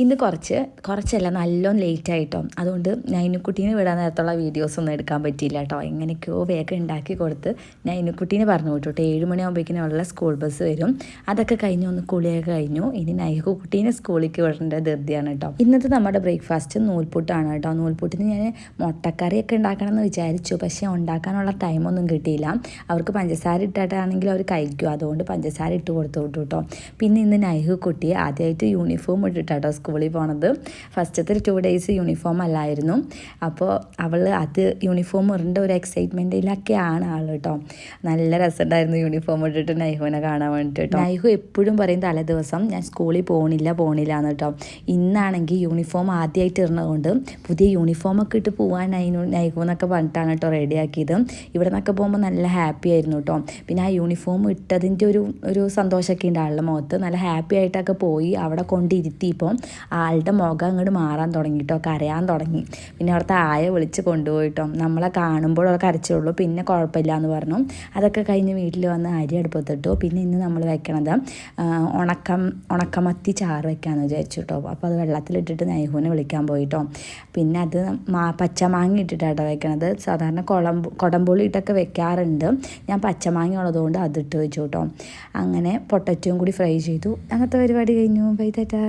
ഇന്ന് കുറച്ചല്ല നല്ലോണം ലേറ്റ് ആയിട്ടോ. അതുകൊണ്ട് നൈനുക്കുട്ടീനെ വിടാൻ നേരത്തുള്ള വീഡിയോസൊന്നും എടുക്കാൻ പറ്റിയില്ല കേട്ടോ. എങ്ങനെയൊക്കെയോ വേഗം ഉണ്ടാക്കി കൊടുത്ത് നൈനുക്കുട്ടീനെ പറഞ്ഞു വിട്ടു കേട്ടോ. 7 മണിയാകുമ്പോഴേക്കിനും ഉള്ള സ്കൂൾ ബസ് വരും. അതൊക്കെ കഴിഞ്ഞ് ഒന്ന് കുളിയൊക്കെ കഴിഞ്ഞു. ഇനി നൈനുക്കുട്ടീനെ സ്കൂളിലേക്ക് വിടേണ്ട ധൃതിയാണ് കേട്ടോ. ഇന്നത്തെ നമ്മുടെ ബ്രേക്ക്ഫാസ്റ്റ് നൂൽപുട്ടാണ് കേട്ടോ. നൂൽപുട്ടിന് ഞാൻ മുട്ടക്കറിയൊക്കെ ഉണ്ടാക്കണമെന്ന് വിചാരിച്ചു, പക്ഷേ ഉണ്ടാക്കാനുള്ള ടൈമൊന്നും കിട്ടിയില്ല. അവർക്ക് പഞ്ചസാര ഇട്ടിട്ടാണെങ്കിൽ അവർ കഴിക്കും, അതുകൊണ്ട് പഞ്ചസാര ഇട്ട് കൊടുത്തു വിട്ടു കേട്ടോ. പിന്നെ ഇന്ന് നൈനുക്കുട്ടിയെ ആദ്യമായിട്ട് യൂണിഫോം ഇട്ടിട്ടാട്ടോ സ്കൂളിൽ പോണത്. ഫസ്റ്റത്തെ 2 ഡേയ്സ് യൂണിഫോം അല്ലായിരുന്നു. അപ്പോൾ അവൾ അത് യൂണിഫോം ഇടേണ്ട ഒരു എക്സൈറ്റ്മെൻറ്റിലൊക്കെയാണ് ആൾ കേട്ടോ. നല്ല രസമുണ്ടായിരുന്നു യൂണിഫോം ഇട്ടിട്ട് നൈഹുവിനെ കാണാൻ വേണ്ടിയിട്ട്. നൈഹു എപ്പോഴും പറയും തലേ ദിവസം ഞാൻ സ്കൂളിൽ പോകണില്ല എന്ന് കേട്ടോ. ഇന്നാണെങ്കിൽ യൂണിഫോം ആദ്യമായിട്ട് ഇടുന്നതുകൊണ്ട് പുതിയ യൂണിഫോമൊക്കെ ഇട്ട് പോകാൻ നൈഹു എന്നൊക്കെ പറഞ്ഞിട്ടാണ് കേട്ടോ റെഡിയാക്കിയത്. ഇവിടെ നിന്നൊക്കെ പോകുമ്പോൾ നല്ല ഹാപ്പി ആയിരുന്നു കേട്ടോ. പിന്നെ ആ യൂണിഫോം ഇട്ടതിൻ്റെ ഒരു സന്തോഷമൊക്കെ ഉണ്ട് ആളുടെ മുഖത്ത്. നല്ല ഹാപ്പി ആയിട്ടൊക്കെ പോയി അവിടെ കൊണ്ടിരുത്തിയപ്പോൾ ആളുടെ മുഖം അങ്ങോട്ട് മാറാൻ തുടങ്ങി കേട്ടോ, കരയാൻ തുടങ്ങി. പിന്നെ അവിടുത്തെ ആയ വിളിച്ച് കൊണ്ടുപോയിട്ടോ. നമ്മളെ കാണുമ്പോൾ അവൾ കരച്ചുള്ളൂ, പിന്നെ കുഴപ്പമില്ല എന്ന് പറഞ്ഞു. അതൊക്കെ കഴിഞ്ഞ് വീട്ടിൽ വന്ന് അരി അടുപ്പത്തിട്ടു. പിന്നെ ഇന്ന് നമ്മൾ വെക്കണത് ഉണക്കമത്തി ചാറ് വെക്കാമെന്ന് വിചാരിച്ചു കേട്ടോ. അപ്പോൾ അത് വെള്ളത്തിലിട്ടിട്ട് നൈഹുവിനെ വിളിക്കാൻ പോയിട്ടോ. പിന്നെ അത് പച്ചമാങ്ങ ഇട്ടിട്ടാട്ടോ വെക്കണത്. സാധാരണ കൊടംപുളി ഇട്ടൊക്കെ വെക്കാറുണ്ട്. ഞാൻ പച്ചമാങ്ങ ഉള്ളതുകൊണ്ട് അതിട്ട് വെച്ചു കേട്ടോ. അങ്ങനെ പൊട്ടറ്റവും കൂടി ഫ്രൈ ചെയ്തു. അങ്ങനത്തെ പരിപാടി കഴിഞ്ഞു. ബൈ ടാറ്റാ.